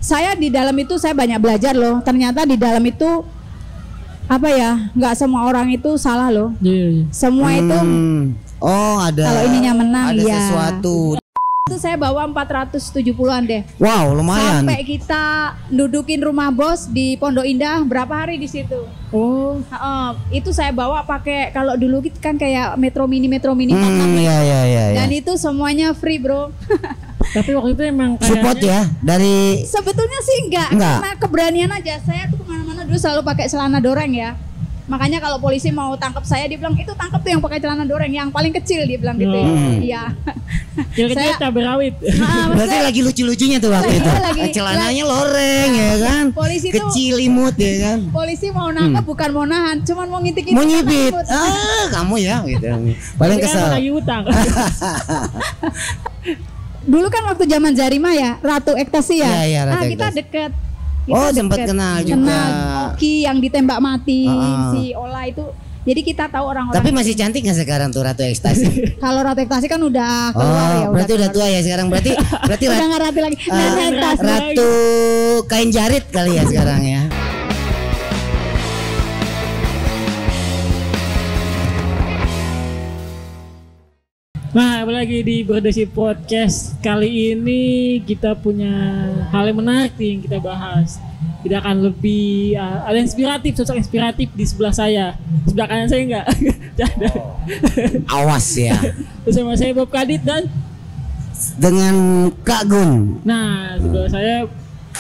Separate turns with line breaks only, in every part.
Saya di dalam itu saya banyak belajar loh. Ternyata di dalam itu apa ya, nggak semua orang itu salah loh. Semua itu
ada.
kalau ininya menang
ada
ya.
sesuatu.
Itu saya bawa 470-an deh.
Wow, lumayan.
Sampai kita dudukin rumah bos di Pondok Indah berapa hari di situ. Itu saya bawa pakai, kalau dulu kan kayak Metro Mini 46.
Iya.
Dan itu semuanya free, bro.
Tapi waktu itu emang
support ya dari.
Sebetulnya sih enggak. Karena keberanian aja. Saya tuh kemana-mana dulu selalu pakai celana doreng ya. Makanya kalau polisi mau tangkap saya, dia bilang itu tangkap tuh yang pakai celana doreng, yang paling kecil, dia bilang gitu. Iya.
Kecil-kecil cabai rawit.
Berarti lagi lucu-lucunya tuh waktu itu. Celananya loreng ya kan.
Polisi
kecil imut ya kan.
Polisi mau nangkap bukan mau nahan, cuman mau ngintik.
Mau nyibit. Kamu ya gitu. Paling kesel.
Lagi utang.
Dulu kan waktu zaman Zarima ya, Ratu Ekstasi ya.
Iya, Ratu
kita
Ekstasi.
deket.
Sempat kenal juga.
Kenal Oki yang ditembak mati, si Ola itu. Jadi kita tahu orang-orang.
Tapi masih cantik nggak sekarang tuh Ratu Ekstasi?
Kalau Ratu Ekstasi kan udah keluar ya.
Berarti udah tua ya sekarang. Berarti
udah nggak ratu lagi.
Ratu kain jarit kali ya sekarang ya.
Nah, apalagi di Berdesi Podcast kali ini kita punya hal yang menarik nih yang kita bahas. Kita akan lebih ada inspiratif, sosok inspiratif di sebelah saya. Sebelah kanan saya enggak.
Awas ya.
Bersama saya Bob Kadit dan
dengan Kak Gun.
Nah, sebelah saya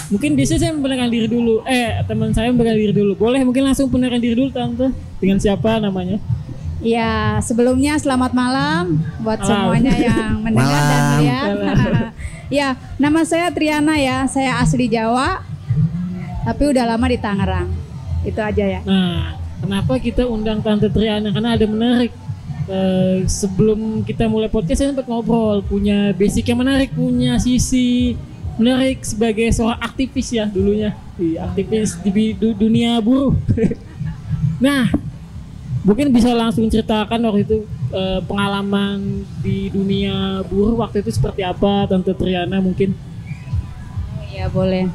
mungkin di sini saya memperkenalkan diri dulu. Teman saya memperkenalkan diri dulu. Boleh mungkin langsung memperkenalkan diri dulu tante. Dengan siapa namanya?
Ya, sebelumnya selamat malam buat semuanya yang mendengar dan melihat. Ya, nama saya Triana ya. Saya asli Jawa, tapi udah lama di Tangerang. Itu aja ya.
Nah, kenapa kita undang Tante Triana? Karena ada menarik. Sebelum kita mulai podcast saya sempat ngobrol, punya basic yang menarik, punya sisi menarik sebagai seorang aktivis ya dulunya, aktivis di dunia buruh. Nah, mungkin bisa langsung ceritakan waktu itu pengalaman di dunia buruh waktu itu seperti apa, Tante Triana mungkin?
Iya boleh.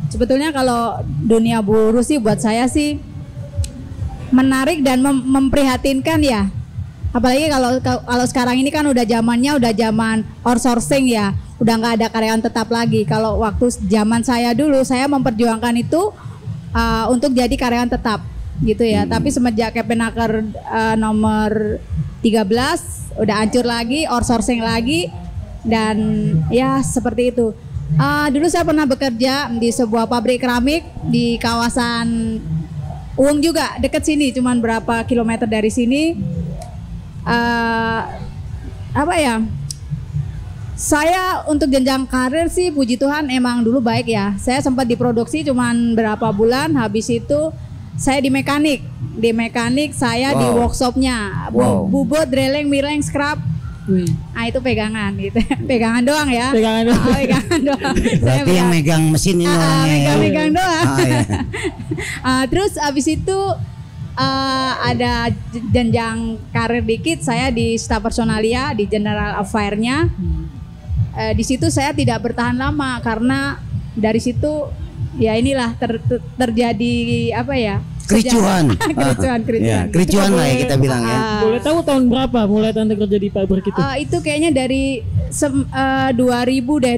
Sebetulnya kalau dunia buruh sih buat saya sih menarik dan memprihatinkan ya. Apalagi kalau sekarang ini kan udah zaman outsourcing ya, udah nggak ada karyawan tetap lagi. Kalau waktu zaman saya dulu, saya memperjuangkan itu untuk jadi karyawan tetap gitu ya. Tapi semenjak Kemenaker nomor 13 udah hancur lagi, outsourcing lagi, dan ya seperti itu. Dulu saya pernah bekerja di sebuah pabrik keramik di kawasan Uung juga, deket sini, cuman berapa kilometer dari sini. Saya untuk jenjang karir sih puji Tuhan emang dulu baik ya. Saya sempat diproduksi cuman berapa bulan, habis itu saya di mekanik saya di workshopnya, bubut, drilling, milling, scrub. Itu pegangan gitu. Pegangan doang ya. Pegangan doang.
Berarti yang megang mesin ini
megang doang. Terus abis itu ada jenjang karir dikit, saya di staf personalia di General Affair-nya. Di situ saya tidak bertahan lama karena dari situ ya inilah terjadi apa ya?
Kericuhan. Kericuhan lah ya kita bilang ya.
Boleh tahu tahun berapa mulai Tante kerja di pabrik itu?
Itu kayaknya dari 2000 deh,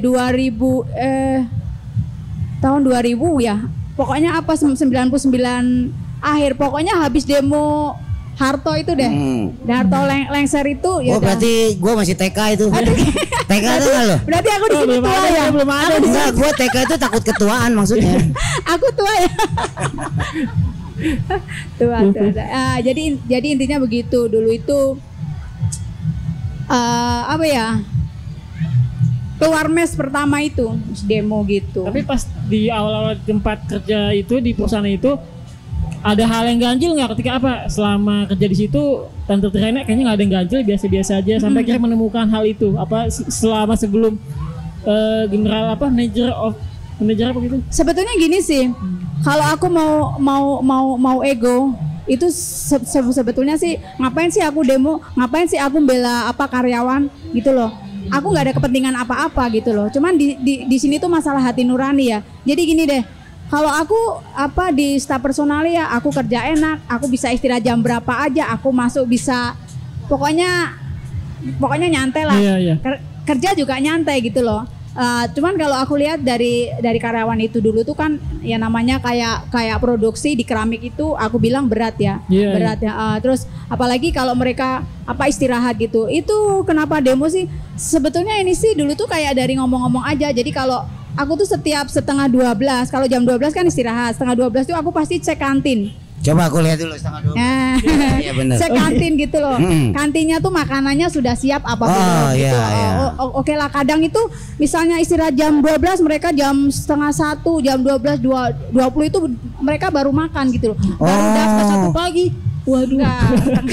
tahun 2000 ya. Pokoknya apa 99 akhir, pokoknya habis demo Harto itu deh. Harto lengser itu ya.
Berarti gue masih TK itu. TK itu kan lo?
Berarti aku di sini tua ya.
Belum ada.
Enggak, gue TK itu takut ketuaan maksudnya.
Aku tua ya. tua. Jadi intinya begitu. Dulu itu keluar mes pertama itu demo gitu.
Tapi pas di awal-awal tempat kerja itu di perusahaan itu ada hal yang ganjil nggak ketika selama kerja di situ? Tante Triana kayaknya nggak ada yang ganjil, biasa-biasa aja sampai akhirnya menemukan hal itu selama sebelum manajer apa gitu? Sebetulnya
gini sih, kalau aku mau ego itu sebetulnya sih ngapain sih aku demo, ngapain sih aku bela karyawan gitu loh. aku nggak ada kepentingan apa-apa gitu loh. Cuman di sini tuh masalah hati nurani ya. Jadi gini deh, kalau aku di staf personal ya, aku kerja enak, aku bisa istirahat jam berapa aja, aku masuk bisa, pokoknya nyantai lah.
Iya.
Kerja juga nyantai gitu loh. Cuman kalau aku lihat dari karyawan itu dulu tuh kan ya namanya kayak produksi di keramik itu aku bilang berat ya. Berat ya. Terus apalagi kalau mereka istirahat gitu. Itu kenapa demo sih? Sebetulnya ini sih dulu tuh kayak dari ngomong-ngomong aja. Jadi kalau aku tuh setiap setengah 12, kalau jam 12 kan istirahat, setengah 12 tuh aku pasti cek kantin.
Coba aku lihat dulu setengah 12. Iya benar.
Cek kantin gitu loh. Kantinnya tuh makanannya sudah siap apa belum gitu. Oke lah, kadang itu misalnya istirahat jam 12, mereka jam setengah 1, jam 12.20 itu mereka baru makan gitu loh. Baru udah setengah 1 pagi. Waduh.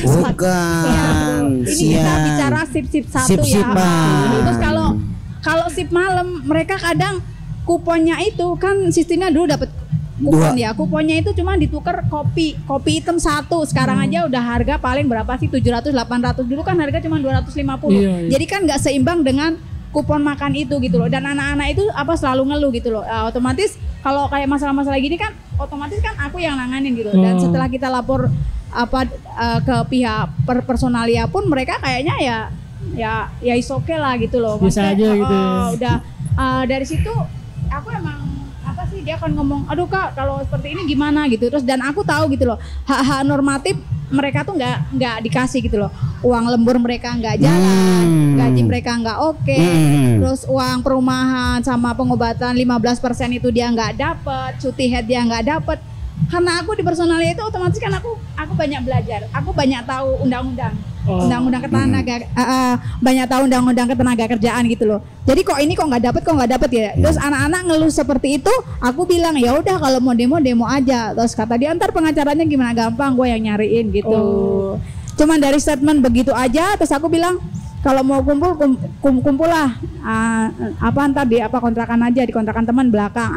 Bukan.
Ini kita bicara sip-sip 1 ya. Terus kalau sip malam mereka kadang kuponnya itu kan sistemnya dulu dapat kupon ya, kuponnya itu cuma ditukar kopi hitam 1, sekarang aja udah harga paling berapa sih, 700-800, dulu kan harga cuma 250. Jadi kan nggak seimbang dengan kupon makan itu gitu loh. Dan anak-anak itu selalu ngeluh gitu loh. Otomatis kalau kayak masalah-masalah gini kan otomatis kan aku yang nanganin gitu. Dan setelah kita lapor ke pihak personalia pun mereka kayaknya ya is okay lah gitu loh.
Bisa aja gitu.
Udah dari situ aku emang dia akan ngomong, aduh Kak kalau seperti ini gimana gitu. Terus dan aku tahu gitu loh, hak-hak normatif mereka tuh nggak dikasih gitu loh. Uang lembur mereka nggak jalan, gaji mereka nggak oke. Terus uang perumahan sama pengobatan 15% itu dia nggak dapet, cuti head dia nggak dapet. Karena aku di personalia itu otomatis kan aku banyak belajar, aku banyak tahu undang-undang banyak tahu undang-undang ketenaga kerjaan gitu loh. Jadi kok nggak dapet ya. Terus anak-anak ngeluh seperti itu, aku bilang ya udah kalau mau demo aja. Terus kata dia ntar pengacaranya gimana, gampang gue yang nyariin gitu. Cuman dari statement begitu aja. Terus aku bilang kalau mau kumpul lah, ntar di kontrakan aja, di kontrakan teman belakang.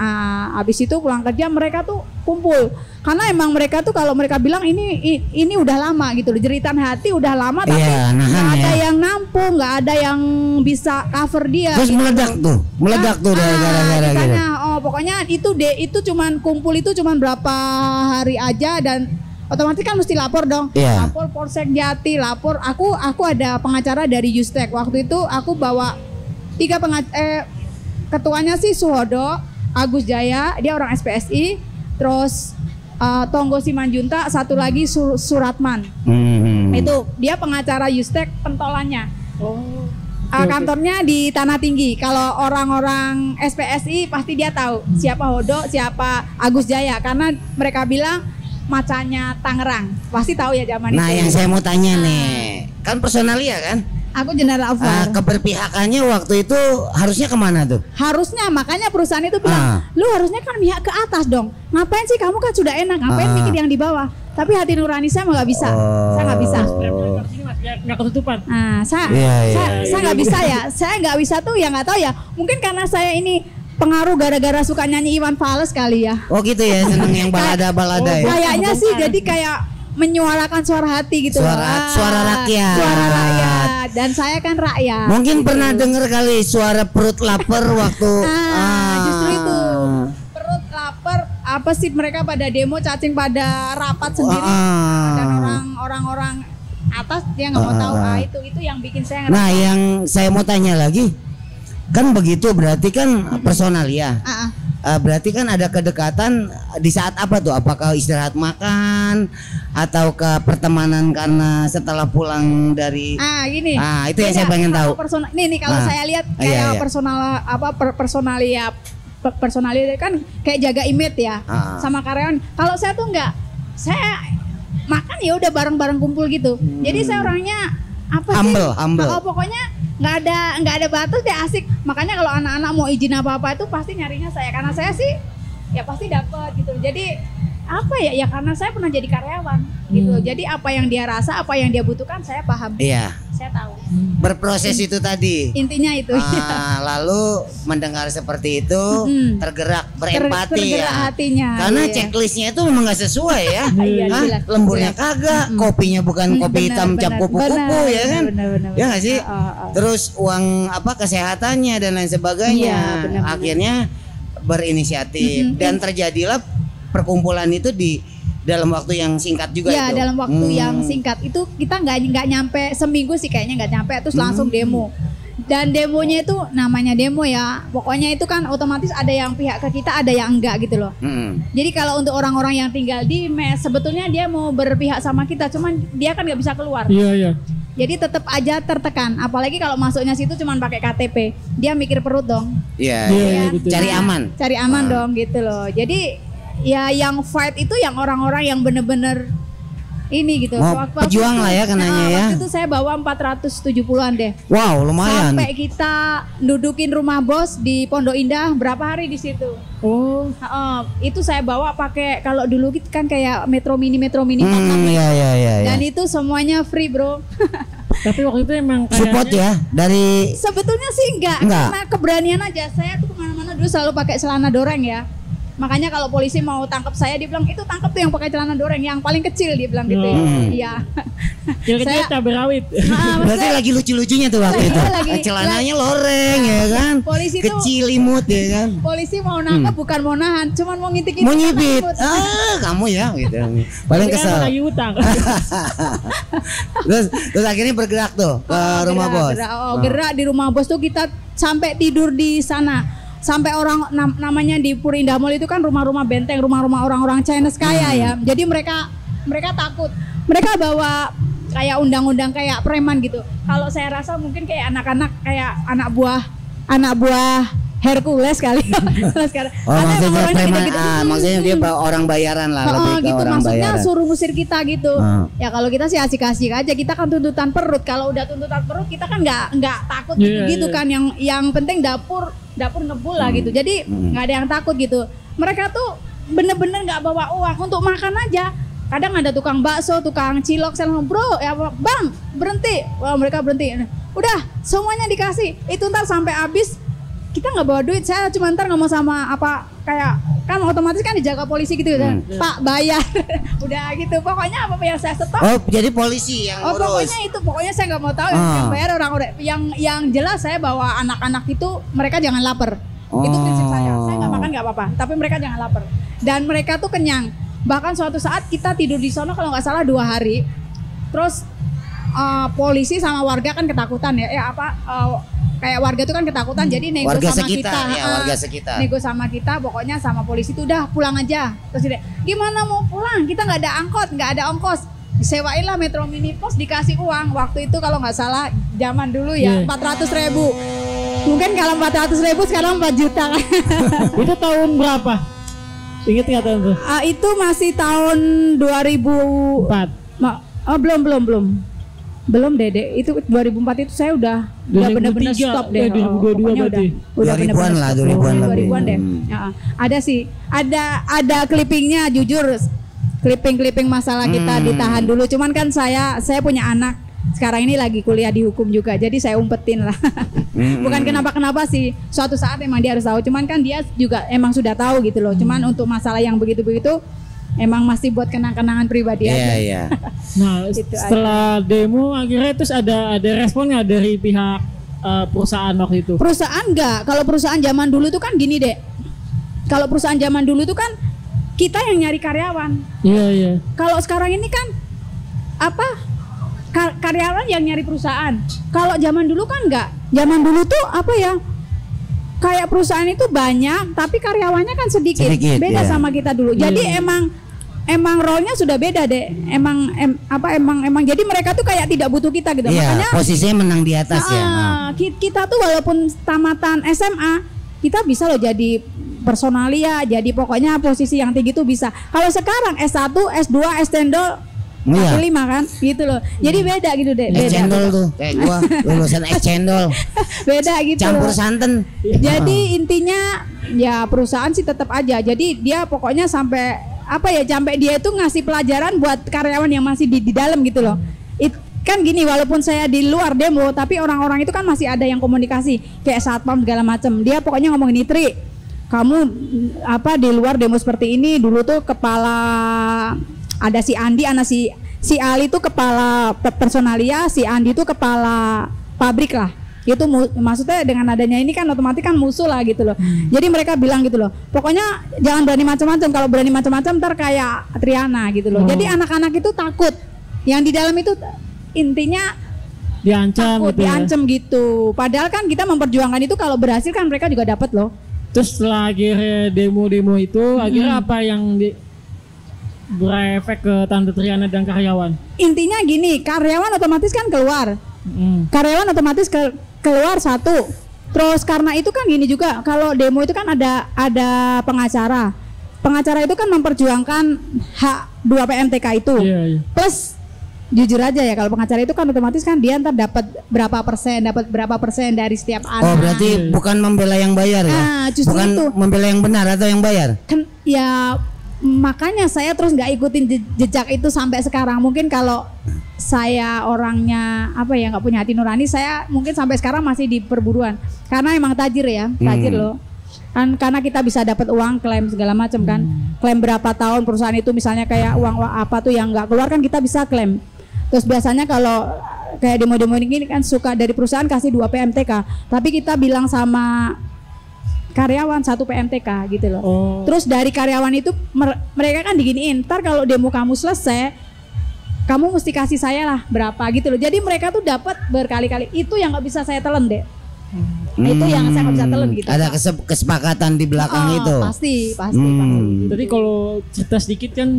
Abis itu pulang kerja mereka tuh kumpul, karena emang mereka tuh kalau mereka bilang ini udah lama gitu loh, jeritan hati udah lama tapi nggak ada yang nampung, nggak ada yang bisa cover dia.
Terus gitu. meledak tuh gara-gara gitu.
Pokoknya itu cuman kumpul itu cuman berapa hari aja dan otomatis kan mesti lapor dong. Lapor Polsek Jati, lapor aku ada pengacara dari Justek. Waktu itu aku bawa 3 ketuanya sih Suhodo, Agus Jaya, dia orang SPSI, terus Tonggo Simanjunta, satu lagi Suratman. Itu dia pengacara Justek pentolannya. Kantornya di Tanah Tinggi. Kalau orang-orang SPSI pasti dia tahu siapa Hodo, siapa Agus Jaya, karena mereka bilang macanya Tangerang, pasti tahu ya zaman itu.
Nah yang saya mau tanya nih, kan personalia kan?
Aku general affairs.
Keberpihakannya waktu itu harusnya kemana tuh?
Harusnya, makanya perusahaan itu bilang, lu harusnya kan pihak ke atas dong. Ngapain sih kamu kan sudah enak, ngapain bikin yang di bawah? Tapi hati nurani saya nggak bisa, saya nggak bisa.
Nggak ketutupan.
Saya nggak bisa ya, saya nggak bisa tuh ya nggak tahu ya. Mungkin karena saya ini pengaruh gara-gara suka nyanyi Iwan Fals kali ya.
Oh gitu ya, seneng yang balada ya.
Kayaknya sih jadi kayak menyuarakan suara hati gitu.
Suara rakyat.
Suara rakyat. Dan saya kan rakyat.
Mungkin pernah dengar kali suara perut lapar waktu.
Justru itu. Perut lapar, apa sih mereka pada demo, cacing pada rapat sendiri. Dan orang-orang atas dia nggak mau tahu. Itu yang bikin saya.
Nah yang saya mau tanya lagi. Kan begitu berarti kan personalia. Berarti kan ada kedekatan di saat apa tuh? Apakah istirahat makan atau ke pertemanan karena setelah pulang dari
gini.
Itu yang saya pengen tahu.
Nih kalau saya lihat kayak personalia kan kayak jaga image ya sama karyawan. Kalau saya tuh enggak. Saya makan ya udah bareng-bareng kumpul gitu. Jadi saya orangnya humble. Pokoknya nggak ada batas deh, asik. Makanya kalau anak-anak mau izin apa-apa itu pasti nyarinya saya, karena saya sih ya pasti dapat gitu. Jadi apa ya? Ya karena saya pernah jadi karyawan gitu. Jadi apa yang dia rasa, apa yang dia butuhkan saya paham.
Iya.
Saya tahu.
Berproses itu tadi.
Intinya itu.
Lalu mendengar seperti itu tergerak, berempati
tergerak
ya.
hatinya.
Karena
iya.
checklistnya itu memang nggak sesuai ya.
Iya, jelas,
Lemburnya
jelas.
kagak, kopinya bukan kopi
Benar,
hitam cap
benar,
kupu-kupu
benar,
ya kan?
benar.
Ya nggak sih? Terus uang kesehatannya dan lain sebagainya.
Iya, benar.
Akhirnya berinisiatif dan terjadilah perkumpulan itu di dalam waktu yang singkat juga
ya,
itu.
dalam waktu yang singkat itu kita nggak nyampe seminggu sih kayaknya nggak nyampe, terus langsung demo. Dan demonya itu namanya demo ya, pokoknya itu kan otomatis ada yang pihak ke kita, ada yang enggak gitu loh. Jadi kalau untuk orang-orang yang tinggal di mes, sebetulnya dia mau berpihak sama kita, cuman dia kan nggak bisa keluar.
Iya, iya.
Jadi tetap aja tertekan, apalagi kalau masuknya situ cuman pakai KTP, dia mikir perut dong.
Iya,
Iya,
iya.
betul.
Cari aman.
Cari aman dong gitu loh. Jadi ya yang fight itu yang orang-orang yang bener-bener ini gitu.
Pejuang lah ya kenanya ya.
Waktu itu saya bawa 470-an deh.
Wow, lumayan.
Sampai kita dudukin rumah bos di Pondok Indah berapa hari di situ.
Oh.
Itu saya bawa pakai, kalau dulu kan kayak Metro Mini 46.
Iya.
Dan itu semuanya free, bro.
Tapi waktu itu emang
Support ya dari.
Sebetulnya sih enggak. Karena keberanian aja. Saya tuh kemana-mana dulu selalu pakai celana doreng ya. Makanya kalau polisi mau tangkap saya, dia bilang itu tangkap tuh yang pakai celana doreng, yang paling kecil, dia bilang gitu. Iya.
Kira-kira cabai rawit.
Berarti lagi lucu-lucunya tuh waktu itu. Celananya loreng ya kan.
Polisi
kecil imut ya kan.
Polisi mau nangkap bukan mau nahan, cuman mau ngintik-ngintik.
Mau nyipit. Kamu ya gitu. Paling kesel.
Lagi utang.
terus akhirnya bergerak tuh ke rumah bos.
Gerak di rumah bos tuh kita sampai tidur di sana. Sampai orang namanya di Purindah Mall itu kan rumah-rumah benteng, rumah-rumah orang-orang Chinese kaya ya. Jadi mereka takut. Mereka bawa kayak undang-undang kayak preman gitu. Kalau saya rasa mungkin kayak anak-anak, kayak anak buah Hercules kali.
Maksudnya preman, maksudnya dia orang bayaran lah, lebih ke
gitu,
orang
maksudnya
bayaran.
suruh ngusir kita gitu. Ya kalau kita sih asik-asik aja, kita kan tuntutan perut. Kalau udah tuntutan perut kita kan nggak takut gitu kan. Yang penting dapur ngebul lah gitu. Jadi nggak ada yang takut gitu. Mereka tuh bener-bener nggak bawa uang untuk makan aja. Kadang ada tukang bakso, tukang cilok, saya bilang, bro, ya bang berhenti. Wah, mereka berhenti. Udah semuanya dikasih. Itu ntar sampai habis. Kita nggak bawa duit, saya cuma ntar ngomong sama apa kayak kan otomatis kan dijaga polisi gitu ya. Pak bayar. Udah gitu, pokoknya apa yang saya stop.
Jadi polisi yang ngurus.
Pokoknya saya nggak mau tahu yang bayar orang yang jelas saya bawa anak-anak itu mereka jangan lapar. Itu prinsip saya nggak makan nggak apa-apa, tapi mereka jangan lapar. Dan mereka tuh kenyang. Bahkan suatu saat kita tidur di sana kalau nggak salah 2 hari, terus polisi sama warga kan ketakutan ya kayak warga itu kan ketakutan, jadi nego
warga
sama
sekitar,
kita,
warga sekitar.
Nego sama kita, pokoknya sama polisi itu udah pulang aja. Terus dia, gimana mau pulang? Kita nggak ada angkot, nggak ada ongkos. Disewain lah Metro Mini Pos, dikasih uang. Waktu itu kalau nggak salah zaman dulu ya 400.000. Mungkin kalau 400.000 sekarang 4 juta kan.
Itu tahun berapa? Ingat nggak tahun itu?
Itu masih tahun 2004. Belum Dede, itu 2004 itu saya udah benar-benar stop deh.
2022 berarti.
Udah
2000-an lah, 2000-an
deh. Ya, ada sih, ada clippingnya jujur, clipping masalah kita ditahan dulu. Cuman kan saya punya anak, sekarang ini lagi kuliah di hukum juga, jadi saya umpetin lah. Bukan kenapa sih, suatu saat emang dia harus tahu. Cuman kan dia juga emang sudah tahu gitu loh. Cuman untuk masalah yang begitu-begitu emang masih buat kenang-kenangan pribadi aja.
Iya.
Nah,
gitu
setelah demo akhirnya terus ada responnya dari pihak perusahaan waktu itu.
Perusahaan enggak. Kalau perusahaan zaman dulu tuh kan gini, Dek. Kalau perusahaan zaman dulu tuh kan kita yang nyari karyawan.
Iya.
Kalau sekarang ini kan karyawan yang nyari perusahaan. Kalau zaman dulu kan enggak. Zaman dulu tuh kayak perusahaan itu banyak, tapi karyawannya kan sedikit beda sama kita dulu. Jadi emang role-nya sudah beda deh. Emang jadi mereka tuh kayak tidak butuh kita gitu. Makanya
posisinya menang di atas ya.
Kita tuh walaupun tamatan SMA, kita bisa loh jadi personalia, jadi pokoknya posisi yang tinggi tuh bisa. Kalau sekarang S1, S2, S3 5 kan gitu loh. Jadi beda gitu deh.
Cendol tuh kayak gua lulusan cendol.
Beda gitu.
Campur santan.
Jadi intinya ya perusahaan sih tetap aja. Jadi dia pokoknya sampai apa ya, sampai dia itu ngasih pelajaran buat karyawan yang masih di dalam gitu loh. Kan gini, walaupun saya di luar demo, tapi orang-orang itu kan masih ada yang komunikasi kayak satpam segala macam. Dia pokoknya ngomong ini, Tri, kamu apa di luar demo seperti ini, dulu tuh kepala ada si Andi, anak si Ali tuh kepala personalia, si Andi tuh kepala pabrik lah. Itu maksudnya dengan adanya ini kan otomatis kan musuh lah gitu loh. Jadi mereka bilang gitu loh, pokoknya jangan berani macam-macam, kalau berani macam-macam ntar kayak Triana gitu loh. Jadi anak-anak itu takut, yang di dalam itu intinya
diancam
takut,
gitu
diancam gitu. Padahal kan kita memperjuangkan itu, kalau berhasil kan mereka juga dapat loh.
Terus setelah akhirnya demo-demo itu akhirnya apa yang berefek ke Tante Triana dan karyawan? Intinya
gini, karyawan otomatis kan keluar. Karyawan otomatis keluar satu. Terus karena itu kan gini juga, kalau demo itu kan ada pengacara. Pengacara itu kan memperjuangkan hak 2 PMTK itu.
Iya.
Plus jujur aja ya, kalau pengacara itu kan otomatis kan dia ntar dapat berapa persen dari setiap anak.
Oh, berarti bukan membela yang bayar ya? Bukan itu membela yang benar atau yang bayar?
Kan ya makanya saya terus nggak ikutin jejak itu sampai sekarang. Mungkin kalau saya orangnya apa ya, nggak punya hati nurani, saya mungkin sampai sekarang masih di perburuan karena emang tajir ya, tajir loh kan, karena kita bisa dapat uang klaim segala macam kan, klaim berapa tahun perusahaan itu, misalnya kayak uang apa tuh yang nggak keluar kan kita bisa klaim. Terus biasanya kalau kayak demo-demo ini kan suka dari perusahaan kasih 2 PMTK, tapi kita bilang sama karyawan 1 PMTK gitu loh. Terus dari karyawan itu mereka kan diginiin, ntar kalau demo kamu selesai kamu mesti kasih saya lah berapa gitu loh. Jadi mereka tuh dapat berkali-kali, itu yang nggak bisa saya telan deh. Itu yang saya nggak bisa telan gitu.
Ada kesepakatan di belakang itu.
Pasti.
Jadi kalau cerita sedikit kan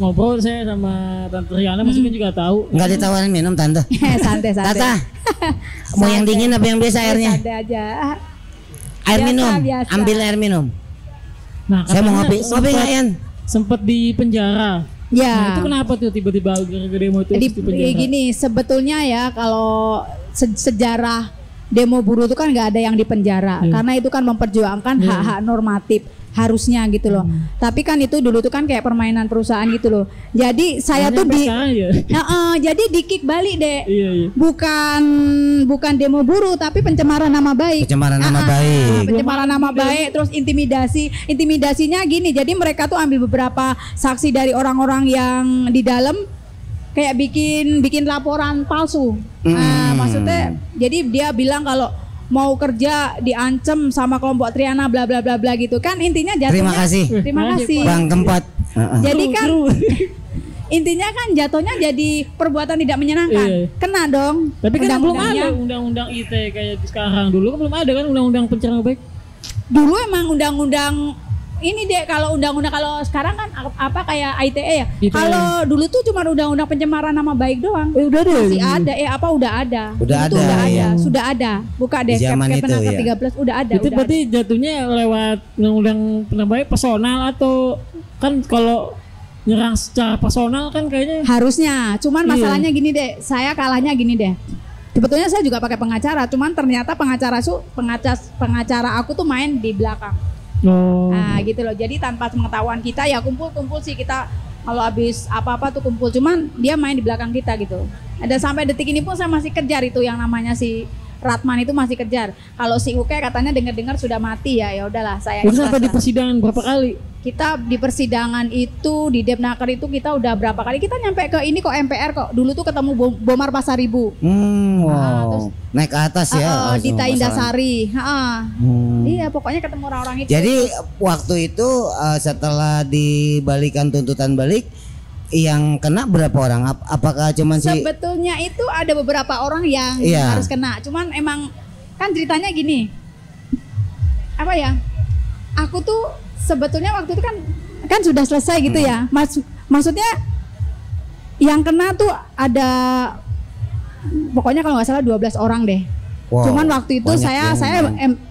ngobrol saya sama Tante Riana maksudnya juga tahu.
Nggak ditawarin minum Tante?
Santai.
Tata, mau yang dingin apa yang biasa airnya?
Santai aja.
Air minum, ambil air minum.
Nah,
saya mau ngopi nggak Yan?
Sempet di penjara.
Ya.
Nah, itu kenapa tuh tiba-tiba demo itu di penjara?
Gini, sebetulnya ya kalau sejarah demo buruh itu kan nggak ada yang di penjara, karena itu kan memperjuangkan hak-hak normatif harusnya gitu loh. Tapi kan itu dulu tuh kan kayak permainan perusahaan gitu loh. Jadi saya tuh jadi di kick balik deh.
Iya.
Bukan demo buruh tapi pencemaran nama baik.
Pencemaran
nama baik, terus intimidasinya gini. Jadi mereka tuh ambil beberapa saksi dari orang-orang yang di dalam, kayak bikin laporan palsu. Maksudnya jadi dia bilang kalau mau kerja diancam sama kelompok Triana bla bla bla bla gitu kan, intinya jatuhnya terima kasih
Bang Kempot.
Jadi kan intinya kan jatuhnya jadi perbuatan tidak menyenangkan. Kena dong.
Tapi kan belum ada undang-undang ITE kayak sekarang. Dulu kan belum ada kan undang-undang pencemaran nama baik.
Dulu emang undang-undang ini deh, kalau undang-undang, kalau sekarang kan apa kayak ITE ya. Kalau dulu tuh cuma undang-undang pencemaran nama baik doang.
Udah ada.
Masih ada udah ada. Sudah ada. Buka deh Kepmenaker 13 udah ada.
Itu berarti jatuhnya lewat undang-undang nama baik personal atau kan kalau nyerang secara personal kan kayaknya
harusnya. Cuman masalahnya gini deh, saya kalahnya gini deh. Sebetulnya saya juga pakai pengacara, cuman ternyata pengacara aku tuh main di belakang. Nah gitu loh, jadi tanpa pengetahuan kita ya kumpul sih kita, kalau habis apa-apa tuh kumpul, cuman dia main di belakang kita gitu. Ada sampai detik ini pun saya masih kejar itu yang namanya si Ratman itu masih kejar. Kalau si Uke katanya dengar sudah mati ya udahlah saya.
Udah sampai di persidangan berapa kali?
Kita di persidangan itu di Depnaker itu kita udah berapa kali, kita nyampe ke ini kok MPR kok. Dulu tuh ketemu Bomar Pasaribu.
Terus naik ke atas ya.
Dita Indasari. Iya, pokoknya ketemu orang-orang itu.
Jadi waktu itu setelah dibalikan tuntutan balik, yang kena berapa orang? Apakah cuma
sebetulnya itu ada beberapa orang yang harus kena. Cuman emang kan ceritanya gini. Apa ya? Aku tuh sebetulnya waktu itu kan sudah selesai gitu ya. Maksudnya yang kena tuh ada pokoknya kalau nggak salah 12 orang deh. Cuman waktu itu saya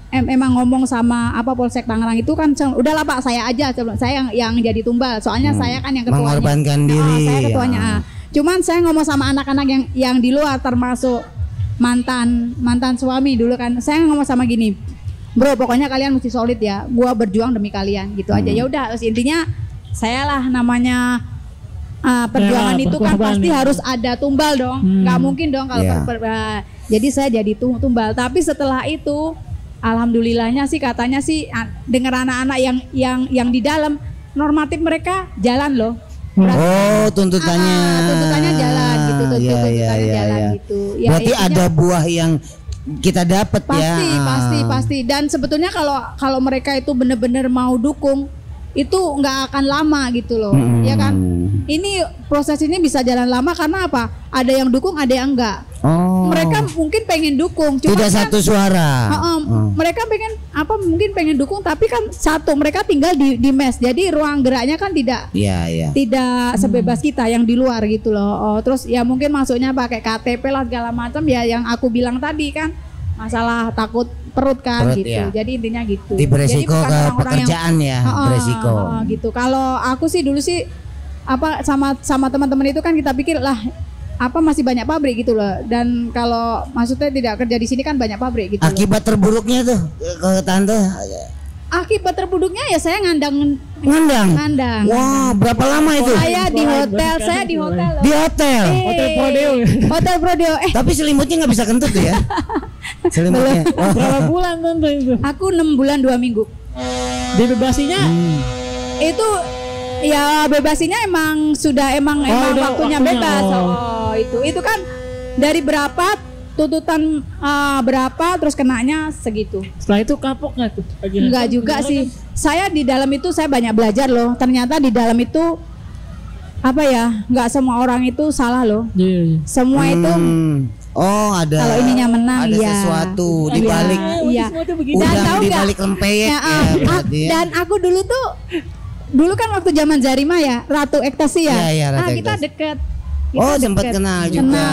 emang ngomong sama Polsek Tangerang itu kan, udahlah Pak, saya aja, saya yang jadi tumbal, soalnya saya kan yang ketuanya.
Mengorbankan diri.
Saya ketuanya. Cuman saya ngomong sama anak-anak yang di luar, termasuk mantan suami dulu kan. Saya ngomong sama gini, bro, pokoknya kalian mesti solid ya. Gua berjuang demi kalian, gitu aja. Ya udah, intinya saya lah namanya perjuangan
Ya,
itu kan
berkorban
pasti
ya.
harus ada tumbal dong, nggak mungkin dong kalau
Ya.
jadi saya jadi tumbal. Tapi setelah itu, alhamdulillahnya sih katanya sih dengar anak-anak yang di dalam normatif mereka jalan loh.
Oh, tuntutannya.
Tuntutannya jalan gitu, tuntutannya jalan gitu. Ya,
Berarti
intinya
ada buah yang kita dapat ya.
pasti. Dan sebetulnya kalau mereka itu benar-benar mau dukung, itu nggak akan lama gitu loh, ya kan? Ini proses ini bisa jalan lama karena apa? Ada yang dukung, ada yang enggak.
Oh.
Mereka mungkin pengen dukung, cuma
Tidak
kan,
satu suara.
mereka pengen mungkin pengen dukung, tapi kan satu mereka tinggal di mes, jadi ruang geraknya kan tidak
Iya.
tidak sebebas kita yang di luar gitu loh. Terus ya mungkin masuknya pakai KTP lah segala macam ya, yang aku bilang tadi kan masalah takut perut kan
Perut,
gitu.
ya.
Jadi intinya gitu.
Di beresiko
Jadi bukan
ke
orang-orang
pekerjaan ya, beresiko.
gitu. Kalau aku sih dulu sih sama teman-teman itu kan kita pikir lah masih banyak pabrik gitu loh, dan kalau maksudnya tidak kerja di sini kan banyak pabrik gitu loh.
Akibat terburuknya tuh ke tante.
Akibat terburuknya ya saya ngandang.
Wah, berapa lama itu?
Saya di hotel loh.
Di hotel.
Hotel Prodeo.
Hotel Prodeo.
Tapi selimutnya nggak bisa kentut tuh ya? Selimutnya. Oh.
Berapa bulan tante itu?
Aku 6 bulan 2 minggu.
Dibebasinya
Itu ya bebasinya emang waktunya
waktunya.
bebas. Itu kan dari berapa tuntutan berapa terus kenanya segitu.
setelah itu kapok nggak tuh? Akhirnya?
Enggak juga
Gimana
sih.
kan?
Saya di dalam itu saya banyak belajar loh. Ternyata di dalam itu nggak semua orang itu salah loh.
Iya.
Semua itu
Oh, ada.
kalau ininya menang
ada
ya.
sesuatu di balik.
Iya.
Semua tuh begitu.
Dan
Udang
tahu
di
nggak?
balik lempeyek ya, berarti ya.
Dan aku dulu kan waktu zaman Zarima ya, Ratu Ekstasi ya.
Iya, Ratu
Kita
Ekstasi.
deket.
Oh, sempat kenal juga.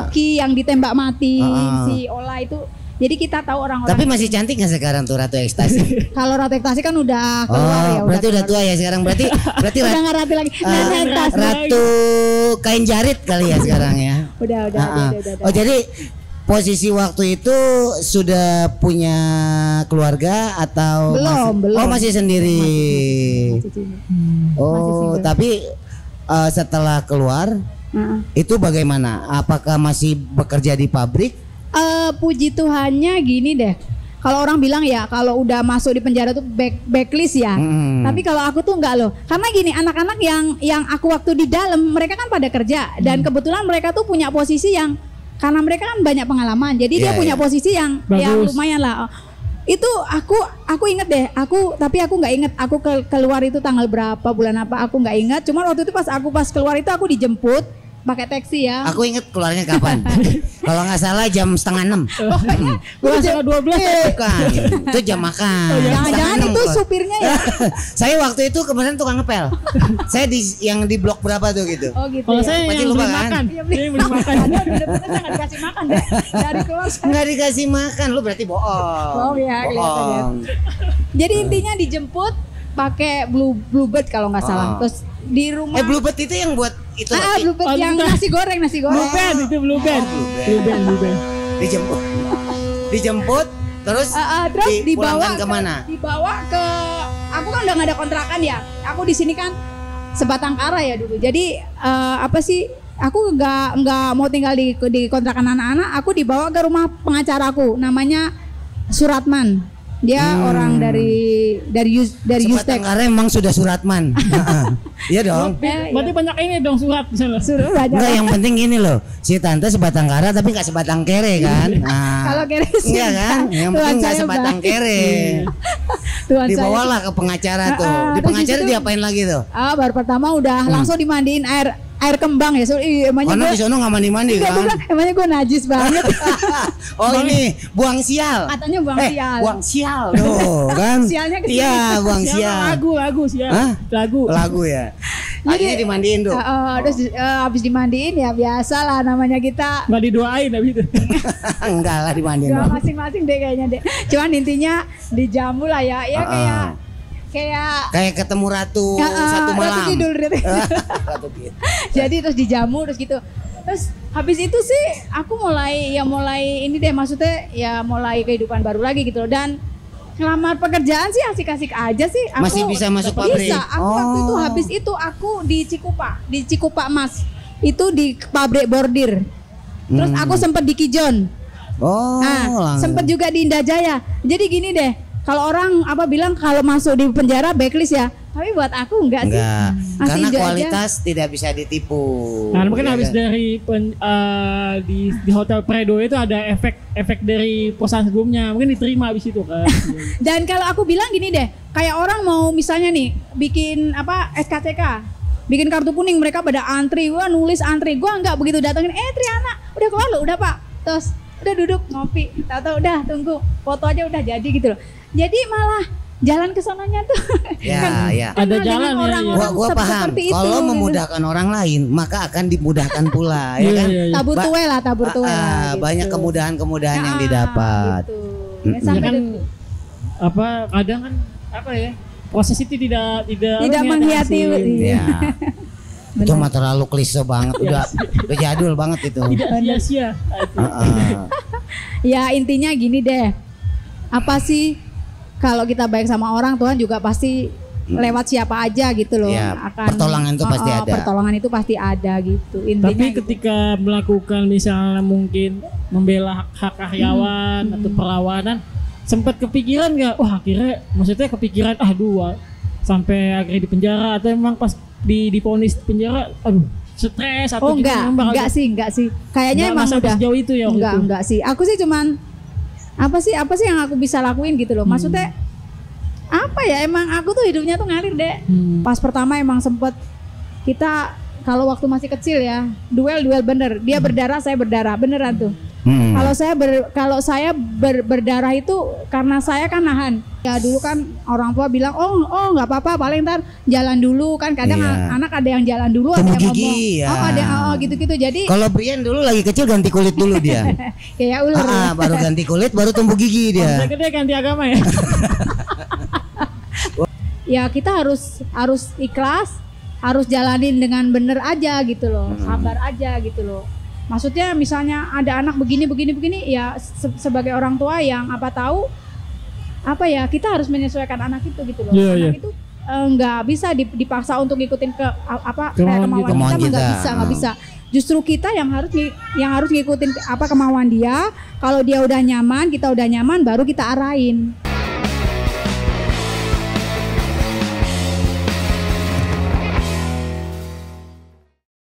Oki yang ditembak mati,
Ah.
si Ola itu. Jadi kita tahu orang-orang.
Tapi masih cantik nggak sekarang tuh Ratu Ekstasi?
Kalau Ratu Ekstasi kan udah keluar ya.
Berarti udah tua ya sekarang. Berarti
Udah nggak ratu lagi. Nenek Ekstasi.
Ratu kain jarit kali ya sekarang ya.
Udah.
Oh, jadi posisi waktu itu sudah punya keluarga atau
Belum.
Oh, masih sendiri. Oh,
single.
tapi setelah keluar itu bagaimana? Apakah masih bekerja di pabrik?
Puji Tuhannya gini deh. Kalau orang bilang ya kalau udah masuk di penjara tuh backlist ya. Tapi kalau aku tuh enggak loh. Karena gini, anak-anak yang aku waktu di dalam mereka kan pada kerja dan kebetulan mereka tuh punya posisi yang karena mereka kan banyak pengalaman. Jadi dia punya posisi yang lumayan lah. Itu aku inget deh. Tapi aku nggak inget aku keluar itu tanggal berapa, bulan apa, aku nggak ingat. Cuman waktu itu pas keluar itu aku dijemput pakai taksi ya.
Aku inget keluarnya kapan? Kalau nggak salah jam 5:30.
Bukan setengah 12.
Bukan, itu jam makan.
Jangan-jangan itu supirnya ya.
Saya waktu itu kemarin tukang ngepel. Saya yang di blok berapa tuh gitu.
Oh gitu.
Kalau
ya.
saya
Pasti
yang
lupa
beli
kan?
makan.
Iya, beli
Saya yang beli makan.
Aduh, bener-bener saya nggak dikasih makan deh. Dari keluar saya.
Nggak dikasih makan, lu berarti bohong.
Bohong ya, kelihatan ya. Jadi intinya dijemput pakai Bluebird kalau nggak salah. Terus di rumah.
Bluebird itu yang buat itu roti.
Bluebird yang nasi goreng.
Blue band itu blue band. Blue band.
Dijemput terus
Terus
dipulangkan kemana?
Dibawa ke. Aku kan udah nggak ada kontrakan ya. Aku di sini kan sebatang kara ya dulu. Jadi aku nggak mau tinggal di kontrakan anak-anak. Aku dibawa ke rumah pengacaraku. Namanya Suratman. Dia orang dari
Sebatang
Yustek.
kara emang sudah Suratman. Iya dong.
Berarti banyak ini dong surat di sana.
Enggak, yang penting gini loh, si tante sebatang kara tapi nggak sebatang kere kan?
Kalau kere sih
iya kan? Yang penting nggak sebatang kere. Dibawalah ke pengacara tuh. Di pengacara diapain lagi tuh?
Baru pertama udah langsung dimandiin air kembang ya. Emangnya
Karena
gue
di sono nggak mandi-mandi kan?
emangnya gue najis banget.
Oh ini buang sial.
Katanya buang sial.
Buang sial tuh kan?
Sialnya ke sini.
Iya buang sial.
Lagu sial.
Hah?
Lagu
ya. Akhirnya dimandiin tuh.
Terus habis dimandiin ya biasa lah namanya kita.
Nggak didoain habis itu.
Enggak lah dimandiin.
Doa
dong.
masing-masing deh kayaknya deh. Cuman intinya dijamu lah ya. Ya kayak
ketemu ratu satu malam.
Ratu Kidul gitu.
Ratu Kidul.
Jadi terus dijamu terus gitu. Terus habis itu sih aku mulai ini deh, maksudnya ya mulai kehidupan baru lagi gitu loh. Dan ngelamar pekerjaan sih asik-asik aja sih.
Masih bisa masuk pabrik?
Bisa. Aku waktu itu habis itu aku di Cikupa Mas. Itu di pabrik bordir. Terus aku sempat di Kijon. Sempat juga di Indah Jaya. Jadi gini deh, kalau orang bilang kalau masuk di penjara backlist ya. Tapi buat aku enggak sih.
Karena kualitas tidak bisa ditipu.
Nah, mungkin habis dari di Hotel Predo itu ada efek dari perusahaan sebelumnya, mungkin diterima habis itu kan.
Dan kalau aku bilang gini deh, kayak orang mau misalnya nih bikin SKCK, bikin kartu kuning, mereka pada antri, gua nulis antri, gua enggak begitu datengin, Triana, udah keluar lo, udah Pak, terus udah duduk ngopi, tahu-tahu udah tunggu foto aja udah jadi gitu loh. Jadi malah jalan ke sananya tuh
ada jalan
orang-orang gua paham kalau memudahkan orang lain maka akan dimudahkan pula ya kan.
Tabur tuwe lah gitu.
Banyak kemudahan-kemudahan yang didapat
gitu. Sampai
kan kadang kan proses itu tidak
menghayati
itu mah terlalu klise banget, udah jadul banget itu.
Tidak sia-sia.
Ya intinya gini deh, apa sih kalau kita baik sama orang, Tuhan juga pasti lewat siapa aja gitu loh.
Ya, pertolongan itu pasti ada.
Pertolongan itu pasti ada gitu. Intinya
tapi ketika melakukan misalnya mungkin membela hak karyawan atau perlawanan, sempat kepikiran nggak? Wah akhirnya maksudnya kepikiran sampai akhirnya di penjara atau emang pas diponis penjara, stres atau
enggak sih. Kayaknya emang udah
sejauh itu ya.
Enggak sih. Aku sih cuman apa sih yang aku bisa lakuin gitu loh. Maksudnya emang aku tuh hidupnya tuh ngalir deh. Pas pertama emang sempet kita kalau waktu masih kecil ya duel bener. Dia berdarah, saya berdarah, beneran tuh. Kalau saya berdarah itu karena saya kan nahan. Ya dulu kan orang tua bilang nggak apa-apa, paling ntar jalan dulu kan. Kadang anak ada yang jalan dulu, ada yang
gigi,
ngomong. Ada gitu-gitu. Jadi
kalau Brian dulu lagi kecil ganti kulit dulu dia.
Kayak ular.
Baru ganti kulit, baru tumbuh gigi dia.
Saya gede ganti agama ya.
Ya kita harus ikhlas, harus jalanin dengan bener aja gitu loh, sabar aja gitu loh. Maksudnya misalnya ada anak begini ya sebagai orang tua yang kita harus menyesuaikan anak itu gitu loh. Anak itu nggak bisa dipaksa untuk ngikutin kemauan kita, nggak bisa. Justru kita yang harus ngikutin kemauan dia. Kalau dia udah nyaman, kita udah nyaman, baru kita arahin.